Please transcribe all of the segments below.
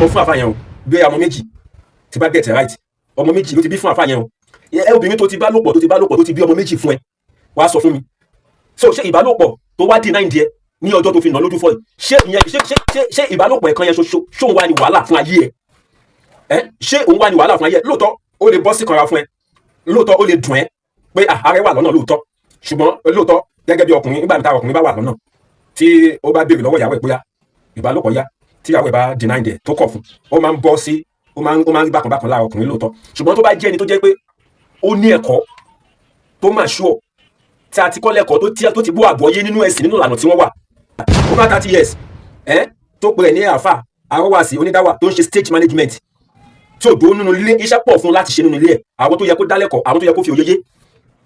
bímọ fún àfà yẹn o bí ọmọ méjì tí bá get it right ọmọ méjì ló ti bí fún àfà yẹn o obìnrin tó ti bá lòpọ̀ tó ti bí ọmọ méjì fún ẹ wàá sọ fún mi so ṣé ìbálòpọ̀ tó wá deny díẹ̀ ní ọjọ́ tó fi nà lójú fọ́ yìí ṣé ìbálòpọ̀ ẹ̀kan yẹn ṣoṣo ṣóun wá ní wàhálà fún ayé ẹ ṣé òun wá ní wàhálà fún ayé ẹ lóòótọ́ ó lè bọ́ sí kanra fún ẹ lóòótọ́ ó lè dùn ẹ pé ààrẹ wà lọ́nà lóòótọ́ ṣùgbọ́n lóòótọ́ gẹ́gẹ́ bí ọkùnrin nígbà táwọn ọkùnrin bá wà lọ́nà tí ó bá béèrè lọ́wọ́ ìyàwó ẹ̀ bóyá ìbálòpọ̀ yá tí ìyàwó ẹ̀ bá deny díẹ̀ tó kọ̀ fún ó máa ń bọ́ sí ó máa ń rí bákan lára ọkùnrin lóòótọ́ ṣùgbọ́n tó bá jẹ́ ẹni tó jẹ́ pé ó ní ẹ̀kọ́ tó máa ṣúọ̀ tí a ti kọ́ lẹ́kọ̀ọ́ tó ti bó àgbọ́yé nínú ẹ̀sìn nínú ìlànà tí wọ́n wà over 30 years tó pe ẹ̀ ní àáfà àrọ́wàsí onídáwà tó ń ṣe stage management tí ò dúró nínú ilé iṣẹ́ pọ̀ fún láti ṣe nínú ilé ẹ̀ àwọn tó yẹ kó dálẹ́kọ̀ọ́ àwọn tó yẹ kó fi òye yé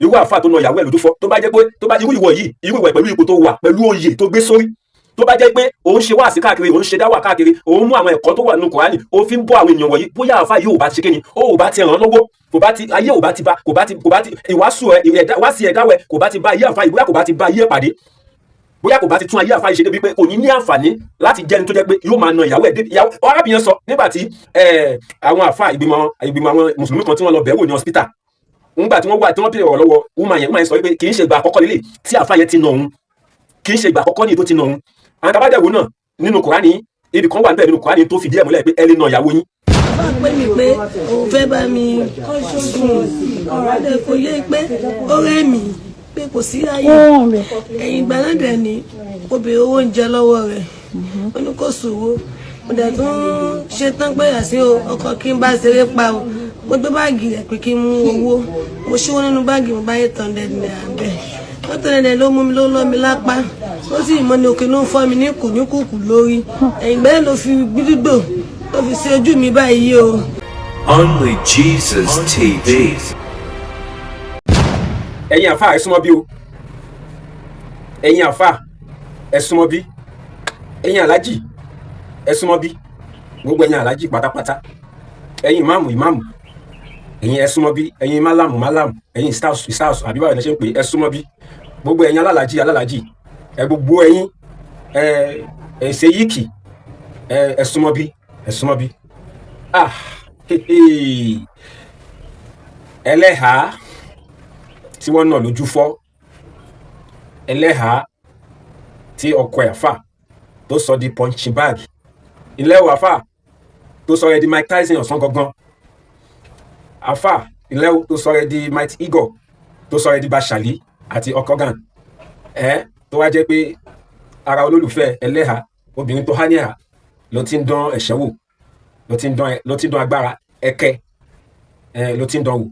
irú àáfà tó na ìyàwó ẹ̀ lójú fọ́ tó bá jẹ́ pé tó bá irú ìwọ yìí irú ìwọ pẹ̀lú ipò tó wà pẹ̀lú oyè tó gbé sórí tó bá jẹ́ pé òun ṣe wáàsí káàkiri òun ṣe dáwà káàkiri òun mú àwọn ẹ̀kọ́ tó wà nínú Kùránì ó fi ń bọ́ àwọn èèyàn wọ̀nyí bóyá àáfà yóò bá ti ṣe kéni ó bá ti ràn án lọ́wọ́ kò bá ti ayé ò bá ti bá kò bá ti ìwàásù ìwàásí ẹ̀dáwẹ̀ kò bá ti bá ayé àáfà yìí bóyá kò bá ti bá ayé pàdé bóyá kò bá ti tún ayé àáfà yìí ṣe débi pé kò ní ní àǹfààní láti jẹ́ni tó jẹ́ pé yóò máa na ìyàwó ẹ̀ débi arábìnrin sọ nígbà tí àwọn àáfà ìgbìmọ̀ àwọn mùsùlùmí kan tí wọ́n lọ bẹ̀wò ní hospital nígbà tí wọ́n wà tí wọ́n bèèrè ọ̀rọ̀ lọ́wọ́ woman yẹn sọ pé kì í ṣe ìgbà àkọ́kọ́ lélẹ̀ tí àáfà yẹn ti nà òun kì í ṣe ìgbà àkọ́kọ́ ní tó ti nà òun àwọn tabajẹ́wò náà nínú Kùránì ibi kan wà níbẹ̀ nínú Kùránì tó fìdí ẹ̀ múlẹ̀ pé ẹ lè na ìyàwó yín. bá pè mí pé òun fẹ́ bá mi ọ̀rọ̀ adé kò yé pé ó rẹ́ mi pé kò sí ayé ẹ̀yìn ìgbà náà dẹ̀ ni kò béèrè owó oúnjẹ lọ́wọ́ rẹ̀ ó ní kò sòwò mo dẹ̀ tún ṣe tán pé àṣé ọkọ̀ kí n bá ṣeré pa o mo gbé báàgì rẹ̀ pé kí n mú owó mo ṣíwọ́ nínú báàgì mo bá 800 naira bẹ́ẹ̀ wọ́n tẹ̀lé ẹ̀ ló mú mi ló lọ́ mi lápá ó sì mọ́ ni òkè ló ń fọ́ mi ní kùkù lórí ẹ̀yìn gbẹ́rẹ́ ló fi gbídúgbò ló fi ṣe ojú mi báyìí o. Only Jesus TV. ẹ̀yin àfà ẹ súnmọ́ bí o ẹ̀yin àfà ẹ súnmọ́ bí ẹ̀yin alájì ẹ súnmọ́ bí gbogbo ẹ̀yin alájì pátápátá ẹ̀yin ìmáàmù ẹ̀yin ẹ súnmọ́ bí ẹ̀yin málàmù ẹ̀yin stars àbí báwo ni ṣe ń pè é súnmọ́ bí gbogbo ẹ̀yin alálàjì gbogbo ẹ̀yin ṣe yíkì ẹ súnmọ́ bí ẹlẹ́hàá tí wọ́n nà lójú fọ́ ẹlẹ́hàá tí ọkọ ẹ̀ fà tó sọ di punching bag ilé ìwà fà tó sọ rẹ̀ di Mike Tyson ọ̀sán gangan afa ilé tó sọ rẹ̀ di Mike Igor tó sọ rẹ̀ di Bashali àti Okogan tó wá jẹ́ pé ara olólùfẹ́ ẹlẹ́hàá obìnrin tó há ní ẹ̀hà ló ti ń dán ẹ̀ṣẹ́ wò ló ti ń dán agbára ẹ̀kẹ́ ló ti ń dán wò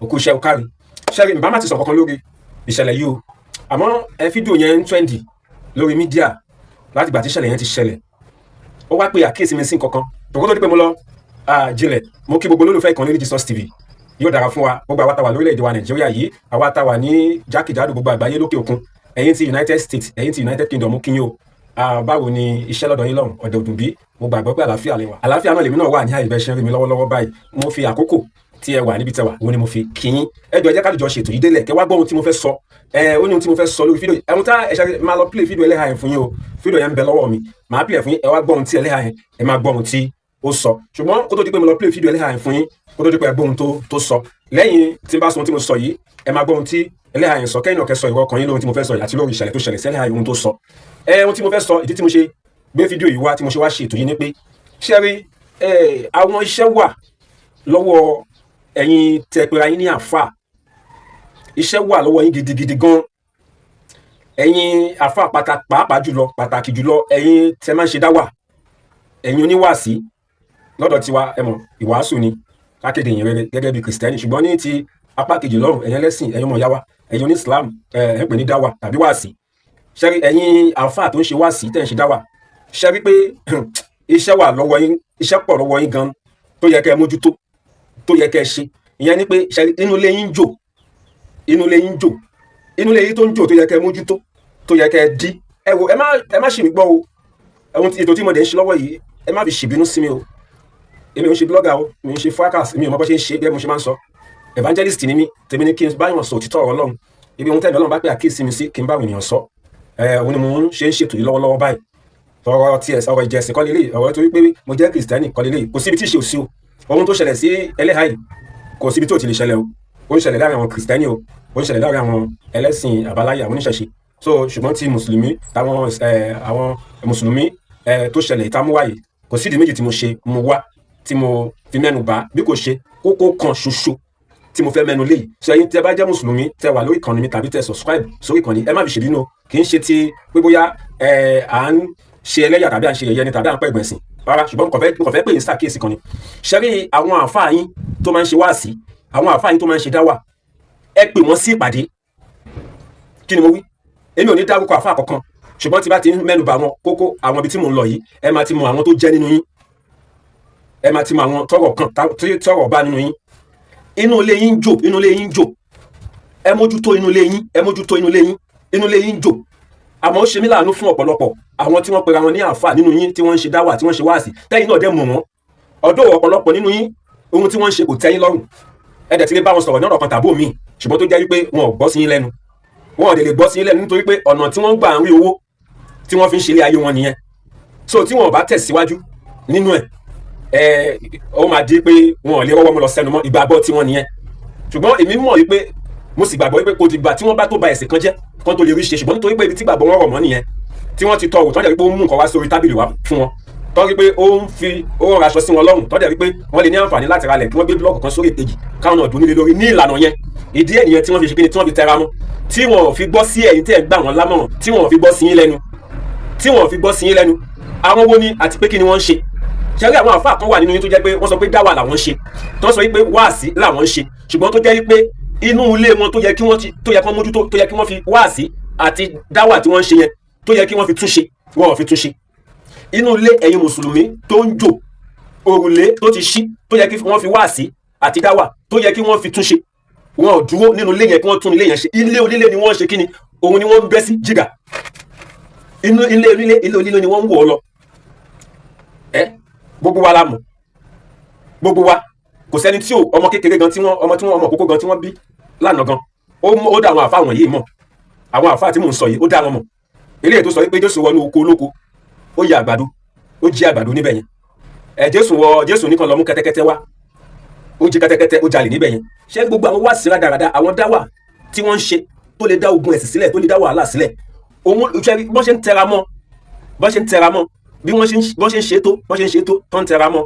òkú iṣẹ́ òkàrí ṣẹ́rí nbá má ti sọ kankan lórí ìṣẹ̀lẹ̀ yìí o àmọ́ fídíò yẹn ń trendy lórí mídíà láti gbà tí ìṣẹ̀lẹ̀ yẹn ti ṣẹlẹ̀ ó wá pé àkíyèsí mi sí kankan tòkó tó di pé mo lọ jinlẹ̀ mo kí gbogbo olólùfẹ́ ìkànnì Jesus TV yóò dára fún wa gbogbo àwa tá wà lórílẹ̀‐èdè wa Nàìjíríà yìí àwa tá wà ní jákèjádò gbogbo àgbáyé lókè òkun ẹ̀yin ti United States ẹ̀yin ti United Kingdom mú kí yín o báwo ni iṣẹ́ lọ́dọ̀ yín lọ́hùn ọ̀dẹ̀ òdùn bí mo gbàgbọ́ pé àlàáfíà lè wà àlàáfíà náà lèmi náà wà ní àyè ṣe ń rí mi lọ́wọ́lọ́wọ́ báyìí mo fi àkókò tí ẹ wà níbi tẹ wà òun ni mo fi kí yín ẹ jọ̀ọ́ ẹ jẹ́ ká lè jọ ṣètò yìí délẹ̀ kẹ́ wá gbọ́ ohun tí mo fẹ́ sọ ó ní ohun tí mo fẹ́ sọ lórí fídíò ẹ̀hún tá ẹ ṣe máa lọ play fídíò ẹlẹ́hà yẹn fún yín o fídíò yẹn ń bẹ lọ́wọ́ mi màá play fún yín ẹ wá gbọ́ ohun tí ẹlẹ́hà yẹn ẹ máa gbọ́ ohun tí ó sọ ṣùgbọ́n kó tó di pé mo lọ play fídíò ẹlẹ́hà yẹn fún yín kó tó di pé ẹ gbọ́ ohun tó sọ lẹ́yìn tí n bá sọ ohun tí mo sọ yìí ẹ máa gbọ́ ohun tí ẹlẹ́hà yẹn sọ kẹ́yìn náà kẹ́ sọ ìwọ ọkàn yín lóhun tí mo fẹ́ sọ yìí àti lórí ìṣẹ̀lẹ̀ tó ṣẹlẹ̀ sí ẹlẹ́hà yẹn ohun tó sọ ohun tí mo fẹ́ sọ ìdí tí mo ṣe gbé fídíò yìí wá tí mo ṣe wá ṣe ètò yìí ni pé ṣẹ́rí àwọn iṣẹ́ wà lọ́wọ́ ẹ̀yin tẹ́ pera yín ní àfà iṣẹ́ wà lọ́wọ́ yín gidigidi gan ẹ̀yin àfà pàtàkì jùlọ ẹ̀yin tẹ́ máa ń ṣe dáwà ẹ̀yin oníwàásí lọ́dọ̀ tiwa ẹ mọ̀ ìwàásù ni kákéde yìí rere gẹ́gẹ́ bí kìrìsìtẹ́nì ṣùgbọ́n ní ti apá kejì lọ́rùn ẹ̀yin ẹlẹ́sìn ẹ̀yin ọmọ ìyá wa ẹ̀yin oní Islam ẹ̀ ń pè ní dáwà tàbí wàásí ṣẹ́rí ẹ̀yin àfà tó ń ṣe wàásí tẹ́ ń ṣe dáwà ṣẹ́rí pé iṣẹ́ wà lọ́wọ́ yín iṣẹ́ pọ̀ lọ́wọ́ yín gan tó yẹ kẹ́ ẹ mójútó tó yẹ kẹ́ ẹ ṣe ìyẹn ni pé inú ilé yín jò inú ilé yín tó ń jò tó yẹ kẹ́ ẹ mójútó tó yẹ kẹ́ ẹ dí ẹ wò ẹ má ṣì mí gbọ́ o ẹ̀hún ètò tí mo dẹ̀ ń ṣe lọ́wọ́ yìí ẹ má fi ṣìbínú sí mi o èmi ò ń ṣe blogger o mi ń ṣe fracas mi ò mọ bó ṣe ń ṣe bí mo ṣe máa ń sọ evangelist ni mí tèmi ni kí n bá yàn sọ òtítọ́ ọ̀rọ̀ Ọlọ́run ibi ohun tẹ́lẹ̀ Ọlọ́run bá pè àkíyèsí mi sí kí n bá ènìyàn sọ òun ni mo ń ṣètò yìí lọ́wọ́lọ́wọ́ báyìí tọrọ tiẹ̀ ọ̀rọ̀ ìjẹsìn kọ́ lélẹ̀ ọ̀rọ̀ tó wípé mo jẹ́ kìrìsìtẹ́nì kọ́ lélẹ̀ kò síbi tí ìṣe òsì o ohun tó ṣẹlẹ̀ sí ẹlẹ́hà yìí kò síbi tí ò ti lè ṣẹlẹ̀ o ó ń ṣẹlẹ̀ láàrin àwọn kìrìsìtẹ́nì o ó ń ṣẹlẹ̀ láàrin àwọn ẹlẹ́sìn àbáláyé àwọn oníṣẹ̀ṣe so ṣùgbọ́n ti mùsùlùmí táwọn àwọn mùsùlùmí tó ṣẹlẹ̀ ìtamúwá yìí kò sídìí méjì tí mo ṣe mo wá tí mo fi mẹ́nu bà bí kò ṣe kókó kan ṣoṣo tí mo fẹ́ mẹ́nu léyìí so ẹ̀yin tẹ́ bá jẹ́ mùsùlùmí tẹ́ wà lórí ìkànnì mi tàbí tẹ́ subscribe sórí ìkànnì ẹ má fi ṣèbínú kì í ṣe ti pé bóyá à ń ṣe ẹlẹ́yà tàbí à ń ṣe yẹ̀yẹ́ ni tàbí à ń pẹ́ ẹ̀gbẹ̀sìn rárá ṣùgbọ́n kò fẹ́ pè ní sàkíyèsí kan ni ṣẹ́rí àwọn àáfàá yín tó máa ń ṣe wáàsí àwọn àáfàá yín tó máa ń ṣe dáwà ẹ pè wọ́n sí ìpàdé kí ni mo wí èmi ò ní dárúkọ àáfàá kankan ṣùgbọ́n tí bá ti ń mẹ́nu bà wọn kókó àwọn ibi tí mò ń lọ yìí ẹ máa ti mọ àwọn tó jẹ́ nínú yín ẹ máa ti mọ àwọn tọ́rọ̀ bá nínú yín inú ilé yín jò inú ilé yín jò ẹ mójútó inú ilé yín ẹ mójútó inú ilé yín inú ilé yín jò àmọ́ ó ṣe mí láàánú fún ọ̀pọ̀lọpọ̀ àwọn tí wọ́n pera wọn ní àáfàá nínú yín tí wọ́n ń ṣe dáwà tí wọ́n ń ṣe wáàsí tẹ́yìn náà dẹ̀ mọ̀ wọ́n ọ̀dọ̀ ọ̀pọ̀lọpọ̀ nínú yín ohun tí wọ́n ń ṣe kò tẹ́yìn lọ́rùn ẹ dẹ̀ ti lè bá wọn sọ̀rọ̀ ní ọ̀rọ̀ kan tàbí òmíì ṣùgbọ́n tó jẹ́ wípé wọn ò gbọ́ sí yín lẹ́nu wọn ò dẹ̀ lè gbọ́ sí yín lẹ́nu nítorí pé ọ̀nà tí wọ́n gbà ń rí owó tí wọ́n fi ń ṣe ilé ayé wọn nìyẹn so tí wọn ò bá tẹ̀síwájú nínú ẹ̀ ó máa di pé wọn ò lè rọ́wọ́ mú lọ sẹ́nu mọ́ ìgbàgbọ́ tí wọ́n nìyẹn ṣùgbọ́n èmi mọ̀ wípé mo sì gbàgbọ́ wípé kò dìgbà tí wọ́n bá tó ba ẹ̀sìn kan jẹ́ kan tó lè rí ṣe ṣùgbọ́n nítorí pé ibi tí gbàgbọ́ wọn rọ̀ mọ́ nìyẹn tí wọ́n ti tọrù tọ́jà wípé ó mú nǹkan wá sórí tábìlì wá fún wọn tọ́jú pé ó ń fi owó raṣọ sí wọn lọ́rùn tọ́jà wípé wọ́n lè ní àǹfààní láti ralẹ̀ kí wọ́n gbé búlọ́ọ̀kù kan sórí èkejì káwọn náà dùn nílé lórí ní ìlànà yẹn ìdí ẹ̀ nìyẹn tí wọ́n fi ṣe kíni tí wọ́n fi tẹra mọ́ tí wọn ò fi gbọ́ sí ẹ̀yin tẹ́ ẹ̀ gbà wọ́n lámọ̀ràn tí wọn ò fi gbọ́ sí yín lẹ́nu tí wọn ò fi gbọ́ sí yín lẹ́nu àwọn wo ni àti pé kí ni wọ́n ń ṣe ṣẹ́rí àwọn àfáà kan wà nínú yín tó jẹ́ pé wọ́n sọ pé dáwà làwọn ń ṣe tó sọ wípé wáàsí làwọn ń ṣe ṣùgbọ́n tó jẹ́ wípé inú ilé wọn tó yẹ kí wọ́n mójútó tó yẹ kí wọ́n fi wáàsí àti dáwà tí wọ́n ń ṣe yẹn tó yẹ kí wọ́n fi túnṣe wọn ò fi túnṣe inú ilé ẹ̀yin mùsùlùmí tó ń jò òrùlé tó ti ṣí tó yẹ kí wọ́n fi wáàsí àti dáwà tó yẹ kí wọ́n fi túnṣe wọn ò dúró nínú ilé yẹn kí wọ́n tún ilé yẹn ṣe ilé onílé ni wọ́n ṣe kí ni òun ni wọ́n ń bẹ́ sí jìgà inú ilé onílé ni wọ́n ń wọ̀ ọ́ lọ gbogbo wa la mọ̀ gbogbo wa kò sẹ́ni tí ọmọ kékeré gan tí wọ́n ọmọ kókó gan tí wọ́n bí lánàá gan ó dá àwọn àfa àwọn yìí mọ̀ àwọn àfa tí mò ń sọ yìí ó dá wọn mọ̀ eléyìí tó sọ pé Jésù wọnú oko olóko ó yẹ àgbàdo ó jí àgbàdo níbẹ̀ yẹn Jésù nìkan lọ mú kẹ́tẹ́kẹ́tẹ́ wá ó jí kẹ́tẹ́kẹ́tẹ́ ó jalè níbẹ̀ yẹn ṣé gbogbo àwọn wá sí rádaràda àwọn dáwà tí wọ́n ń ṣe tó lè dá ogun ẹ̀sìn sílẹ̀ tó lè dá wàhálà sílẹ̀ òun bọ́n ṣe ń tẹra mọ́ bí wọ́n ṣe ń ṣe tó tó ń tẹra mọ́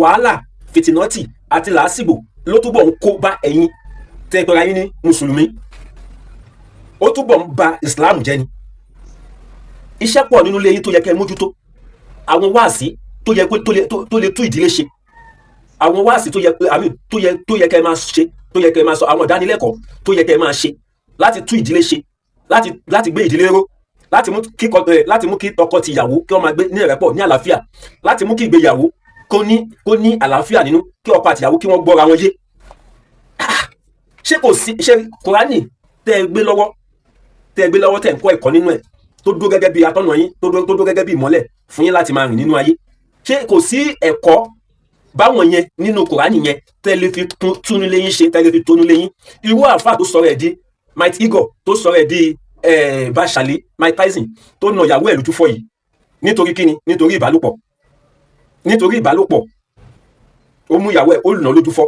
wàhálà fìtìnọ́tì àti làásìgbò ló túbọ̀ ń kó bá ẹ̀yin tẹ́ ẹ pẹ́ra yín ní mùsùlùmí ó túbọ̀ ń ba ìsìláàmù jẹ́ ni iṣẹ́ pọ̀ nínú ilé yín tó yẹ kẹ́ ẹ mójútó àwọn wáàsí tó lè tú ìdílé ṣe àwọn wáàsí tó yẹ kẹ́ ẹ máa ṣe tó yẹ kẹ́ ẹ máa sọ àwọn ìdánilẹ́kọ̀ọ́ tó yẹ kẹ́ ẹ máa ṣe láti tú ìdílé ṣe láti gbé ìdílé ró láti mú kí tọkọ tìyàwó kí wọ́n máa gbé ní ìrẹ́pọ̀ ní àlàáfíà láti mú kí ìgbéyàwó kó ní àlàáfíà nínú kí ọkọ àtìyàwó kí wọ́n gbọ́ra wọn yé ṣé kò sí ṣe Kùránì tẹ́ ẹ gbé lọ́wọ́ tẹ́ ń kọ́ ẹ̀kọ́ nínú ẹ̀ tó dúró gẹ́gẹ́ bí atọ́nà yín tó dúró gẹ́gẹ́ bí ìmọ́lẹ̀ fún yín láti máa rìn nínú ayé ṣé kò sí ẹ̀kọ́ báwọn yẹn nínú Kùránì yẹn tẹ́ lè fi túnú léyìn ṣe tẹ́ lè fi tónú léyìn irú àfáà tó sọ̀rọ̀ ẹ̀ di Mike Igor tó sọ̀rọ̀ ẹ̀ di Bashali Mike Tyson tó nà ìyàwó ẹ̀ lójú fọ́ yìí nítorí kíni nítorí ìbálòpọ̀ ó mú ìyàwó ẹ̀ ó lù lójú fọ́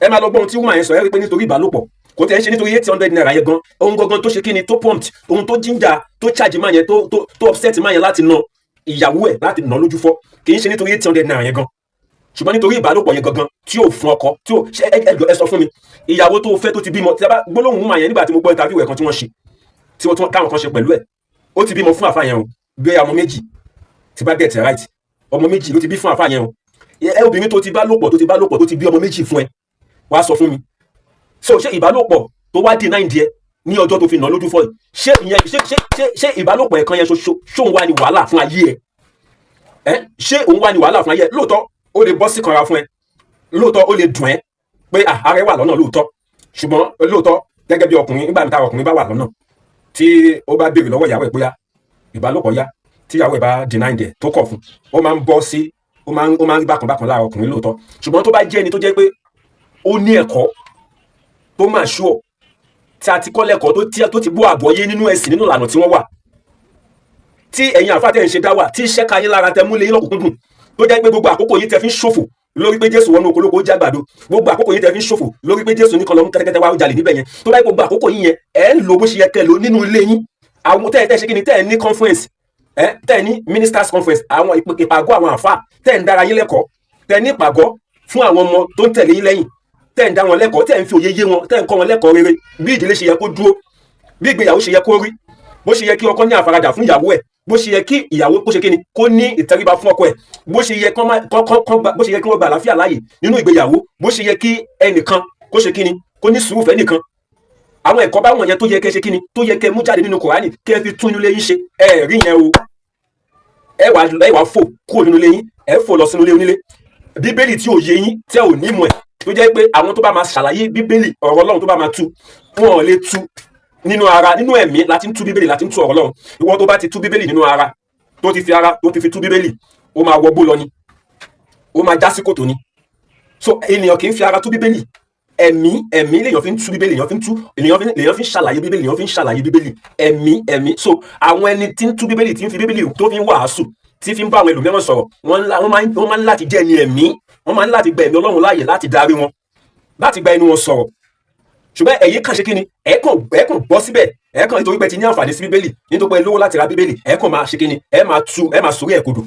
ẹ máa lọ gbọ́ ohun tí woman yẹn sọ ẹ́ rí pé nítorí ìbálòpọ̀ kò tẹ̀ ń ṣe nítorí 800 naira yẹn gan ohun gangan tó ṣe kíni tó prompt ohun tó ginger tó charge máa yẹn tó upset máa yẹn láti nà ìyàwó ẹ̀ láti nà lójú fọ́ kì í ṣe nítorí 800 naira yẹn gan ṣùgbọ́n nítorí ìbálòpọ̀ yẹn gangan tí ò fún ọkọ tí ò ṣe ẹ sọ fún mi ìyàwó tó fẹ́ tó ti bímọ tí a bá gbólóhùn woman yẹn nígbà tí mo gbọ́ interview ẹ̀ kan tí wọ́n ṣe tí wọ́n káwọn kan ṣe pẹ̀lú ẹ̀ ó ti bímọ fún àfáà yẹn o bí ọmọ méjì ti bá get it right ọmọ méjì ló ti bí fún àfáà yẹn o obìnrin tó ti bá lòpọ̀ tó ti bí ọmọ méjì fún ẹ wá sọ fún mi so ṣé ìbálòpọ̀ tó wá dì náà díẹ̀ ní ọjọ́ tó fi nà lójú fọ́ yìí ṣé ìbálòpọ̀ ẹ̀kan yẹn ṣóun wá ní wàhálà fún ayé ẹ ṣé òun wá ní wàhálà fún ayé ẹ lóòótọ́ ó lè bọ́ sí kanra fún ẹ lóòótọ́ ó lè dùn ẹ pé ààrẹ wà lọ́nà lóòótọ́ ṣùgbọ́n lóòótọ́ gẹ́gẹ́ bí ọkùnrin nígbà táwọn ọkùnrin bá wà lọ́nà tí ó bá béèrè lọ́wọ́ ìyàwó ẹ̀ bóyá ìbálòpọ̀ yá tí ìyàwó ẹ̀ bá deny ẹ̀ tó kọ̀ fún ó máa ń bọ́ sí ó máa ń rí bákan lára ọkùnrin lóòótọ́ ṣùgbọ́n tó bá jẹ́ ẹni tó jẹ́ pé ó ní ẹ̀kọ́ tó máa ṣúọ̀ tí a ti kọ́ lẹ́kọ̀ọ́ tó ti bó àbọ̀yé nínú ẹ̀sìn nínú ìlànà tí wọ́n wà tí ẹ̀yin àfáà tẹ̀ ń ṣe dáwà tí iṣẹ́ ka yín lára tẹ mú lé yín lọ́kùnkúndùn tó jẹ́ pé gbogbo àkókò yìí tẹ fi ń ṣòfò lórí pé Jésù wọnú okolóko ó jágbàdo, gbogbo àkókò yìí tẹ fi ń ṣòfò lórí pé Jésù ní kan lọ mú kẹ́tẹ́kẹ́tẹ́ wá jalè níbẹ̀ yẹn, tó bá yẹ gbogbo àkókò yìí yẹn ẹ̀ ń lo bó ṣe yẹ kẹ́ lò nínú ilé yín. Àwọn tẹ́ ṣe kí ni tẹ́ ní conference tẹ́ ní ministers conference, àwọn ìpàgọ́ àwọn àfáà tẹ́ ń dára yín lẹ́kọ̀ọ́, tẹ́ ní ìpàgọ́ fún àwọn ọmọ tó ń tẹ̀lé yín lẹ́yìn, tẹ́ ń dá wọn lẹ́kọ̀ọ́, tẹ́ ń fi òye yé wọn, tẹ́ ń kọ́ wọn lẹ́kọ̀ọ́ rere bí ìdílé ṣe yẹ kó dúró, bí ìgbéyàwó ṣe yẹ kó rí, bó ṣe yẹ kí ọkọ ní àfaradà fún ìyàwó ẹ̀, bó ṣe yẹ kí ìyàwó kó ṣe kíni kó ní ìtẹríba fún ọkọ ẹ̀, bó ṣe yẹ kí wọ́n gba àlàáfíà láàyè nínú ìgbéyàwó, bó ṣe yẹ kí ẹnìkan kó ṣe kíni kó ní sùúrù fẹ́ nìkan. Àwọn ẹ̀kọ́ báwọn yẹn tó yẹ kẹ́ ṣe kíni tó yẹ kẹ́ mú jáde nínú Kùránì kẹ́ fi tún inú ilé yín ṣe, ẹ rí yẹn o. ẹ wá fò kúrò nínú ilé yín, ẹ fò lọ sínú ilé onílé. Bíbélì tí ò yé yín tẹ́ ò ní mọ̀ ẹ̀, tó jẹ́ pé àwọn tó bá máa ṣàlàyé Bíbélì ọ̀rọ̀ Ọlọ́run tó bá máa tú, wọn ò lè tú nínú ara, nínú ẹ̀mí láti ń tú Bíbélì, láti ń tú ọ̀rọ̀ Ọlọ́run. Ìwọ tó bá ti tú Bíbélì nínú ara, tó ti fi tú Bíbélì, ó máa wọgbó lọ ni, ó máa já sí kòtò ni. So ènìyàn kì í fi ara tú Bíbélì, ẹ̀mí lèèyàn fi ń tú Bíbélì, lèèyàn fi ń ṣàlàyé Bíbélì, lèèyàn fi ń ṣàlàyé Bíbélì, ẹ̀mí. So àwọn ẹni tí ń tú Bíbélì, tí ń fi Bíbélì tó fi ń wàásù, tí fi ń bá àwọn ẹlòmíràn sọ̀rọ̀, wọ́n máa ń láti jẹ́ ẹni ẹ̀mí, wọ́n máa ń láti gba ẹ̀mí Ọlọ́run láàyè láti darí wọn, láti gba ẹnu wọn sọ̀rọ̀. Ṣùgbọ́n ẹ̀yin kàn ṣe kí ni, ẹ kàn bọ́ síbẹ̀, ẹ kàn nítorí pé ti ní àǹfààní sí Bíbélì, nítorí pé lówó láti ra Bíbélì, ẹ kàn máa ṣe kí ni, ẹ máa sórí ẹ̀ kodò.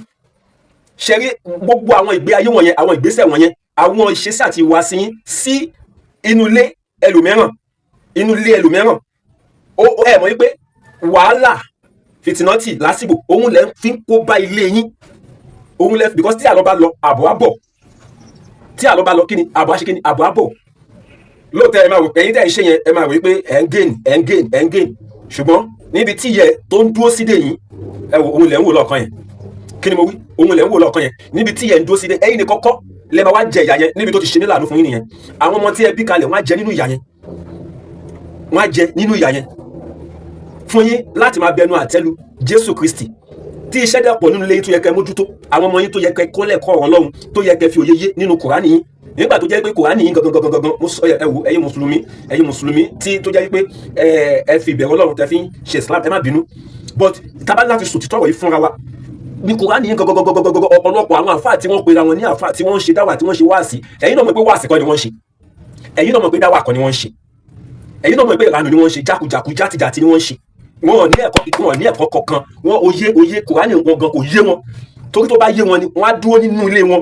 Ṣe rí gbogbo àwọn ìgbé ayé wọ̀nyẹn, àwọn ìgbésẹ̀ wọ̀nyẹn, àwọn ìṣesí àti ìwà sí inú ilé ẹlòmíràn, ẹ mọ̀ wípé wàhálà fìtínọ́tì lásìkò òun lẹ fi ń kó bá ilé yín, because tí àlọ́ bá lọ àbọ̀ á bọ̀, tí àlọ́ bá lọ kí ni àbọ̀ á ṣe kí ni àbọ̀ á bọ̀. Lóòótọ́ ẹ máa wò ẹ̀yin tẹ́ ń ṣe yẹn, ẹ máa wò pé ẹ̀ ń gain, ṣùgbọ́n níbi tí yẹ tó ń dúró sídè yín, ẹ wò òun lẹ̀ ń wò lọ́ọ̀kan yẹn, kí ni mo wí, òun lẹ̀ ń wò lọ́ọ̀kan yẹn, níbi tí yẹ ń dúró sídè ẹ̀yin ní kọ́kọ́ lẹ máa wá jẹ ìyà yẹn níbi tó ti ṣe nílànà fún yín nìyẹn. Àwọn ọmọ tí ẹ bí kalẹ̀ wọ́n á jẹ nínú ìyà yẹn, fún yín láti máa bẹnu àtẹ́lu Jésù Kristi, tí iṣẹ́ dẹ̀pọ̀ nínú ilé yín tó yẹ kẹ́ mójútó, àwọn ọmọ yín tó yẹ kẹ́ kọ́ lẹ́kọ̀ọ́ ọ̀rọ̀ Ọlọ́run, tó yẹ kẹ́ fi òye yé nínú Kùránì yín, nígbà tó jẹ́ pé Kùránì yín gangan ẹ̀yin mùsùlùmí tí tó jẹ́ pé ẹ fi ìbẹ̀rù Ọlọ́run tẹ́ fi ń ṣe Islam, ẹ má bínú, but tábà láti sòtítọ́ ọ̀rọ̀ yìí fúnra wa ní Kùránì yín gangan ọ̀pọ̀lọpọ̀ àwọn àfáà tí wọ́n pera wọn ní àfáà tí wọ́n ń ṣe dáwà, tí wọ́n ṣe wáàsí, ẹ̀yin náà mọ̀ pé wáàsí kọ́ ni wọ́n ń ṣe, ẹ̀yin náà mọ̀ pé dáwà kọ́ ni wọ́n ń ṣe, ẹ̀yin náà mọ̀ pé ìlànà ni wọ́n ń ṣe, jákujàku játijàti ni wọ́n ń ṣe, wọn ò ní ẹ̀kọ́ kankan, wọn òye Kùránì wọn gan kò yé wọn, torí tó bá yé wọn ni wọ́n á dúró nínú ilé wọn,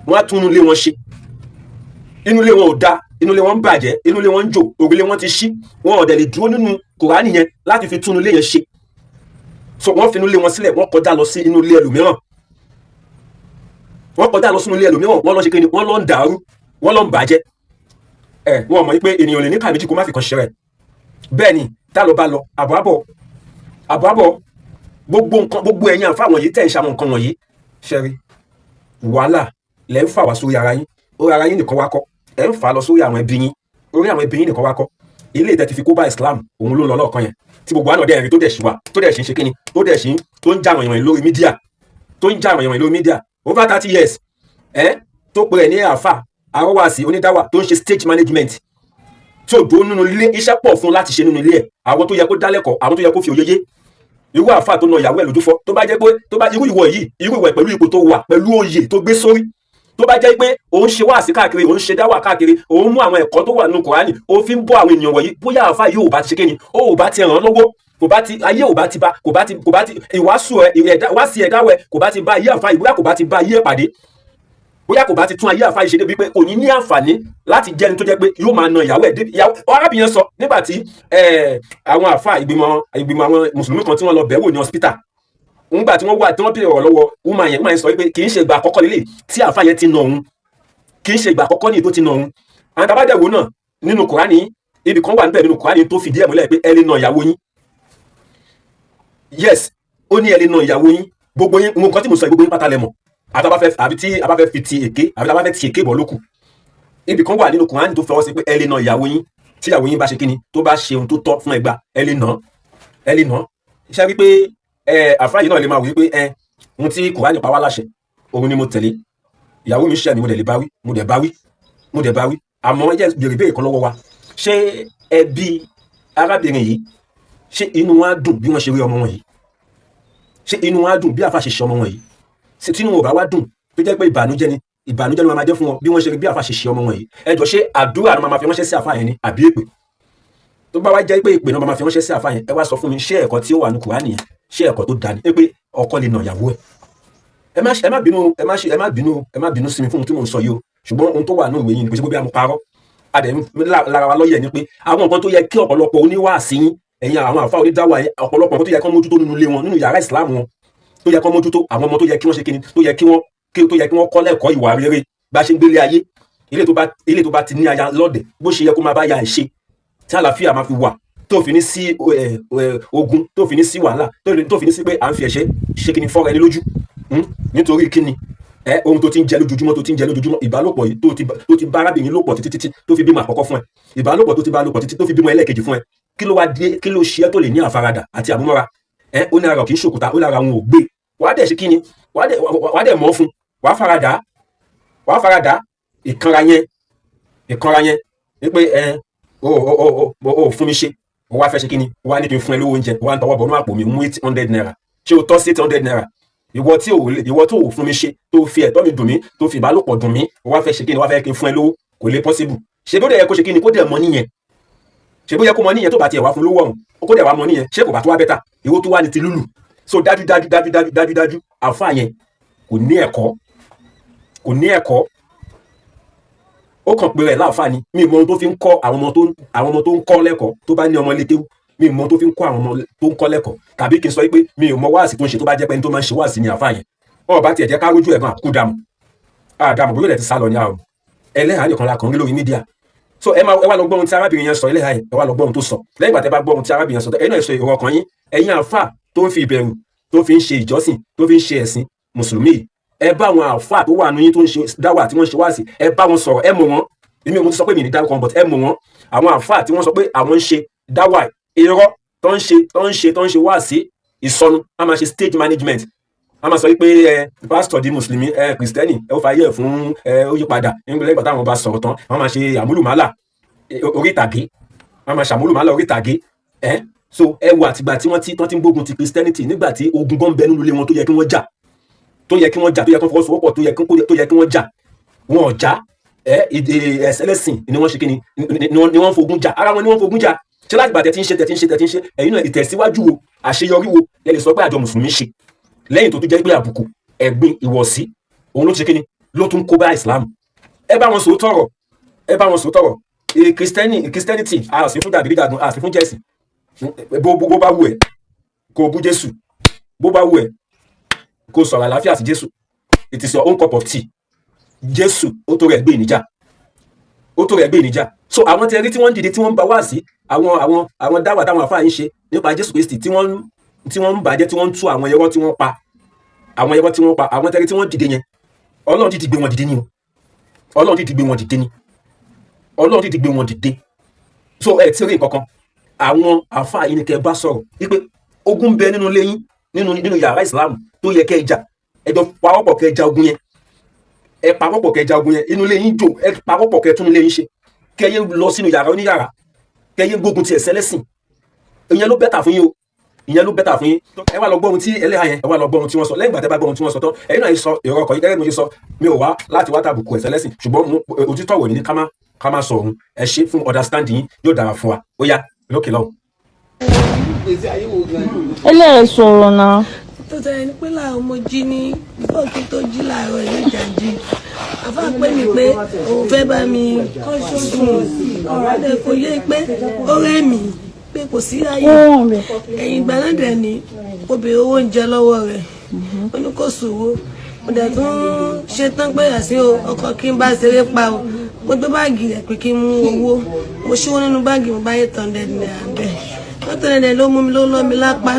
wọ́n á tún inú ilé wọn ṣe. Inú ilé wọn ò da, inú ilé wọn ń bàjẹ́, inú ilé wọn ń jò, òrùlé wọn ti ṣí, wọn ò dẹ̀ lè dúró nínú Kùránì yẹn láti fi tún inú ilé yẹn ṣe. So wọ́n fi inú ilé wọn sílẹ̀, wọ́n kọjá lọ sí inú ilé ẹlòmíràn, wọ́n lọ ṣe kíni, wọ́n lọ ń dàrú, wọ́n lọ ń bàjẹ́. Wọ́n mọ̀ pé ènìyàn lè ní ká méjì kó má fi kan ṣe rẹ̀. Bẹ́ẹ̀ ni tá lọ bá lọ àbọ̀ àbọ̀ gbogbo ẹ̀yin àǹfà wọ̀nyí tẹ̀ ń ṣe àwọn nǹkan wọ̀nyí, ṣẹ́rí wàhálà lẹ́ ń fà wá sórí ara yín, orí ara yín nìkan wá kọ́, ẹ̀ ń fà á lọ sórí àwọn ẹbí yín, orí àwọn ẹbí yín nìkan wá kọ́. Ilé ìtẹ́ ti fi kó bá Islam òun ló ń lọ lọ́ọ̀kan yẹn, tí gbogbo àná dẹ́rìn tó dẹ̀ ṣì wà, tó dẹ̀ ṣì ń ṣe kíni, tó ń já àwọn èèyàn lórí mídíà, over 30 years tó pè é ní àfà arọ́wàsí onídáwà tó ń ṣe stage management, tí ò dúró nínú ilé, iṣẹ́ pọ̀ fún láti ṣe nínú ilé ẹ̀, àwọn tó yẹ kó dálẹ́kọ̀ọ́, àwọn tó yẹ kó fi òye yé. Irú àfà tó na ìyàwó ẹ̀ lójúfọ́, tó bá jẹ́ pé irú ìwọ pẹ̀lú ipò tó wà, pẹ̀lú oyè tó gbé sórí, tó bá jẹ́ pé òun ṣe wáàsí káàkiri, òun ṣe dáwà káàkiri, òun mú àwọn ẹ̀kọ́ tó wà nínú Kùránì, ó fi ń bọ́ àwọn ènìyàn wọ̀nyí, bóyá àfà yìí ò bá ti ṣe kíni, ó ò bá ti ràn án lọ́wọ́, ayé ò bá ti bá, kò bá ti ìwàásù wáàsí ẹ̀dáwẹ̀ kò bá ti bá ayé àfà yìí, bóyá kò bá ti bá ayé ẹ̀ pàdé, bóyá kò bá ti tún ayé àfà yìí ṣe débi pé kò ní àǹfààní láti jẹ́ni tó jẹ́ pé yóò máa na ìyàwó ẹ̀ débi. Arábìnrin sọ nígbà tí àwọn àfà ìgbìmọ̀ àwọn mùsùlùmí kan tí wọ́n lọ bẹ̀wò ní hospital, nígbà tí wọ́n bèèrè ọ̀rọ̀ lọ́wọ́ woman yẹn sọ pé kì í ṣe ìgbà àkọ́kọ́ lélẹ̀ tí àfà yẹn ti nà òun, kì í ṣe ìgbà àkọ́kọ́ ní tó ti nà òun. Àwọn tabadẹ̀wò náà nínú Kùránì, ibì kan wà níbẹ̀ nínú Kùránì tó fìdí ẹ̀ múlẹ̀ pé ẹ lè na ìyàwó yín. Yes, ó ní ẹ lè na ìyàwó yín, gbogbo yín, nǹkan tí mo sọ gbogbo yín pátá lẹ mọ̀, àbí tí a bá fẹ́ fi ti èké, àbí tí a bá fẹ́ ti èké bọ̀ lókù. Ibì kan wà nínú Kùránì tó fọwọ́ sí pé ẹ lè na ìyàwó yín, tí ìyàwó yín bá ṣe kíni, tó bá ṣe ohun tó tọ́ fún ẹgbà, ẹ lè nà. Ṣé wípé àfáà yìí náà lè máa wí pé ohun tí Kùránì pa wá láṣẹ òun ni mo tẹ̀lé, ìyàwó mi ṣẹ̀ mi, mo dẹ̀ lè bá wí, mo dẹ̀ bá wí. Àmọ́ ẹ jẹ́ bèrè béèrè kan lọ́wọ́ wa, ṣé ẹbí arábìnrin yìí, ṣé inú wa dùn bí wọ́n ṣe rí ọmọ wọn yìí? ṣé inú wọn á dùn bí àfa ṣe ṣe ọmọ wọn yìí ṣé tí inú wọn ò bá wá dùn tó jẹ́ pé ìbànújẹ́ ni wọn máa jẹ́ fún wọn bí wọ́n ṣe rí bí àfa ṣe ṣe ọmọ wọn yìí ẹ jọ ṣé àdúrà ni wọ́n máa fi ránṣẹ́ sí àfa yẹn ni àbí èpè tó bá wá jẹ́ pé ìpè náà máa fi ránṣẹ́ sí àfa yẹn ẹ wá sọ fún mi ṣé ẹ̀kọ́ tí ó wà ní Kùránì yẹn ṣé ẹ̀kọ́ tó dáa ni pé ọkọ lè nà ìyàwó ẹ̀ ẹ má bínú sí mi fún ohun tí mò ń sọ yìí o ṣùgbọ́n ohun tó wà ní ìwé yìí ni pé ṣé bí a mú parọ́ adẹ̀ lára wa lọ́yẹ̀ ni pé àwọn nǹkan tó yẹ kí ọ̀pọ̀lọpọ̀ oníwàásí yín ẹ̀yin àwọn àfa onídàwà yẹn ọ̀pọ̀lọpọ̀ nǹkan tó yẹ kí wọ́n mójútó nínú ilé wọn nínú yàrá ìsìláàmù wọn tó yẹ kí wọ́n mójútó àwọn ọmọ tó yẹ kí wọ́n ṣe kíni tó yẹ kí wọ́n kọ́ lẹ́kọ̀ọ́ ìwà rere bá ṣe ń gbélé ayé ilé tó bá ti ní aya lọ́dẹ̀ bó ṣe yẹ kó máa bá ya ẹ̀ ṣe tí àlàáfíà máa fi wà tó fi ní sí ogun tó fi ní sí wàhálà tó fi ní sí pé à ń fi ẹ̀ṣẹ̀ ṣe kíni fọ́ra ẹni lójú nítorí kíni ohun tó ti ń jẹ lójoojúmọ́ ìbálòpọ̀ yìí tó ti bá arábìnrin lòpọ̀ títí tó fi bímọ àkọ́kọ́ fún ẹ ìbálòpọ̀ tó ti bá lòpọ̀ títí tó fi bímọ ẹlẹ́ẹ̀kejì fún ẹ kí ló ṣe ẹ́ tó lè ní àfaradà àti àmúmọ́ra ó ní ara kì í ṣòkúta ó lára wọn ò gbé wàá dẹ̀ ṣe kíni wàá dẹ̀ mọ́ fún wàá faradà ìkanra yẹn wípé o fún mi ṣe o wá fẹ́ ṣe kíni o wá ní kí n fún ẹ lówó oúnjẹ o wá ń tọwọ́ bọ̀ ní àpò mi mú 800 naira ṣé o tọ́ sí 800 naira ìwọ tó fún mi ṣe tó fi ẹ̀tọ́ mi dùn mí tó fi ìbálòpọ̀ dùn mí o wá fẹ́ ṣe kíni o wá fẹ́ kí n fún ẹ lówó kò lè possible ṣé bó dẹ̀ yẹ kó ṣe kíni kó dẹ̀ mọ níyẹn ṣé bó yẹ kó mọ níyẹn tó bá tiẹ̀ wá fún lówó ọ̀hún kó dẹ̀ wá mọ níyẹn ṣé kò bá tó wá bẹ́tà ìwọ tó wá ní ti lúlù so dájú àfa yẹn kò ní ẹ̀kọ́ ó kàn pé rẹ̀ láǹfààní mi mọ ohun tó fi ń kọ́ àwọn ọmọ tó ń kọ́ lẹ́kọ̀ọ́ tó bá ní ọmọ lékéwú mi mọ tó fi ń kọ́ àwọn ọmọ tó ń kọ́ lẹ́kọ̀ọ́ tàbí kí n sọ pé mi ò mọ wáàsí tó ń ṣe tó bá jẹ́ pé ní tó máa ń ṣe wáàsí ní àfa yẹn wọn bá tiẹ̀ jẹ́ ká rójú ẹ̀gbọ́n àkókò dàmú bóyá ilẹ̀ ti sá lọ ní àrùn ẹlẹ́hàá nìkan la kàn rí lórí mídíà so ẹ wá lọ gbọ́ ohun tí arábìnrin yẹn sọ ẹlẹ́hàá yẹn ẹ wá lọ gbọ́ ohun tó sọ lẹ́yìn ìgbà tẹ́ bá gbọ́ ohun tí arábìnrin yẹn sọ ẹ̀yin náà sọ èrò ọkàn yín ẹ̀yin àfa tó ń fi ìbẹ̀rù tó fi ń ṣe ìjọsìn tó fi ń ṣe ẹ̀sìn mùsùlùmí ẹ bá àwọn àfa tó wà nínú tó ń ṣe dáwà tí wọ́n ṣe wáàsí ẹ bá wọn sọ̀rọ̀ ẹ mọ̀ wọn èmi ò mú sọ pé mi ní dárúkọ but ẹ mọ̀ wọn àwọn àfa tí wọ́n sọ pé àwọn ń ṣe dáwà irọ́ tó ń ṣe wáàsí ìsọnù a máa ṣe stage management a máa sọ pé pásítọ̀ di mùsùlùmí kìrìsìtẹ́nì ẹ ó fa ayé ẹ̀ fún ó yí padà nígbà lẹ́yìn táwọn bá sọ̀rọ̀ tán wọ́n máa ṣe àmúlùmálà orí ìtàgé wọ́n máa ṣàmúlùmálà orí ìtàgé so ẹ wo àtìgbà tí wọ́n ti ń gbógun ti christianity nígbà tí ogun gan bẹ nínú ilé wọn tó yẹ kí wọ́n jà tó yẹ kí wọ́n fọwọ́sowọ́pọ̀ tó yẹ kí wọ́n jà wọn ò já ẹlẹ́sìn ni wọ́n ṣe kí ni wọ́n fogun jà ara wọn ni wọ́n fogun jà ṣé láti gbà tẹ̀ tí ń ṣe ẹ̀yin náà ìtẹ̀síwájú wo àṣeyọrí wo lẹ lè sọ pé àjọ mùsùlùmí ṣe lẹ́yìn tó tún jẹ́ pé àbùkù ẹ̀gbin ìwọ̀sí òun ló ti ṣe kí ni ló tún kó bá Islam ẹ bá wọn sòótọ́rọ̀ Christianity a sì fún jàgídíjàgan a sì fún jẹ́sìn bó bá wù ẹ́ kó bú Jésù bó bá wù ẹ́ kó sọ̀rọ̀ àlàáfíà sí Jésù it is your own cup of tea Jésù ó tó rẹ̀ gbé ìníjà so àwọn tẹ́rí tí wọ́n dìde tí wọ́n ń bá wá sí àwọn dáwà táwọn àfáà ń ṣe nípa Jésù Kristi tí wọ́n ń bàjẹ́ tí wọ́n ń tú àwọn ẹ̀rọ tí wọ́n pa àwọn tẹ́rí tí wọ́n dìde yẹn Ọlọ́run ti gbé wọn dìde ni Ọlọ́run ti gbé wọn dìde so ẹ ti rí nǹkankan àwọn àfáà yìí ni kẹ́ bá sọ̀rọ̀ wípé ogun bẹ nínú ilé yín nínú yàrá ìsìlámù tó yẹ kẹ́ jà ẹjọ́ pawọ́pọ̀ kẹ́ jà ogun yẹn inú ilé yín jò ẹ pawọ́pọ̀ kẹ́ tún ilé yín ṣe kẹ́ yé lọ sínú yàrá oníyàrá kẹ́ yé gbógun ti ẹ̀sẹ̀ lẹ́sìn ìyẹn ló bẹ́tà fún yín ẹ wá lọ gbọ́ ohun tí ẹlẹ́hà yẹn ẹ wá lọ gbọ́ ohun tí wọ́n sọ lẹ́yìn ìgbà tẹ́ bá gbọ́ ohun tí wọ́n sọ tán ẹ̀yin náà sọ èrò ọkọ̀ yìí gẹ́gẹ́ bí mo ṣe sọ mi ò wá láti wá tàbùkù ẹ̀sẹ̀ lẹ́sìn ṣùgbọ́n òtítọ́ wò ní ká má sọ òun ẹ ṣe fún understanding yín yóò dára fún wa ó yá lókè lọ́wọ́. ẹlẹ́yìn sọ̀rọ̀ náà. tó tẹ̀lé ní pé làwọn ọmọ jí ní bọ́ọ̀kì tó jí láàárọ̀ ìlú ìjàjì àfa pè mí pé òun fẹ́ bá mi kọ́ ṣoògùn ọ̀rọ̀ adé kò yé pé ó rẹ́ mi pé kò sí ayé ẹ̀yìn ìgbà náà dẹ̀ ni kò béèrè owó oúnjẹ lọ́wọ́ rẹ̀ ó ní kò sòwò mo dẹ̀ tún ṣe tán pé àṣẹ ọkọ̀ kí n bá ṣeré pa o mo gbé báàgì rẹ̀ pé kí n mú owó mo ṣíwó nínú báàgì mo bá 800 naira bẹ́ẹ̀ lọ́tọ̀ọ̀dẹ̀ ló mú mi ló lọ́ mi lápá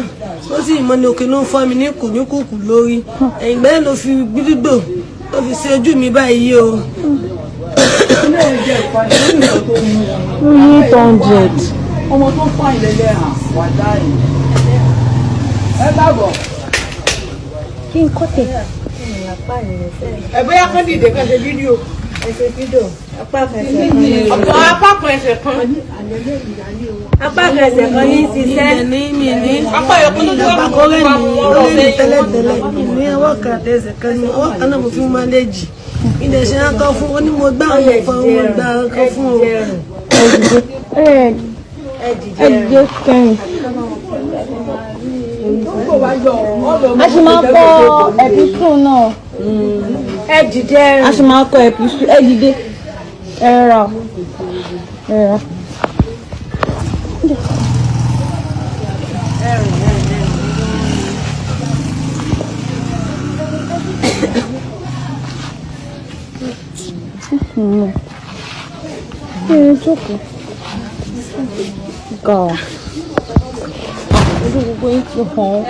ó sì mọ́ ní òkè ló ń fọ́ mi ní kùkù lórí ẹ̀yìn ìgbà yẹn ló fi gbígbò ló fi ṣe ojú mi báyìí o. 800. ọmọ tó fà ìlẹ́lẹ́ hàn wà dáì ẹ dábọ̀. kí n kọ́ tẹ̀. ẹ bóyá kán dìde ká ṣe fídíò. ẹ ṣe fídíò ẹ apá kan ẹsẹ̀ kan ní ṣiṣẹ́ ní apá yòókù ló tó ìjọba kọ́rẹ́ mi tẹ́lẹ̀tẹ́lẹ̀ ní ọwọ́ kan àti ẹsẹ̀ kan ní ọwọ́ kan náà mo fi ń máléjì ilẹ̀ ṣe ń kọ́ fún wọn ní mo gbá àwọn ọ̀fọ̀ wọn gbá ọkọ̀ fún o. ẹ̀jẹ̀ kẹrin. a sì máa kọ ẹ̀písù náà. a sì máa kọ ẹ̀písù ẹ dìde ẹ rà. Jókòó. Ga. Ojú gbogbo yín ti hàn.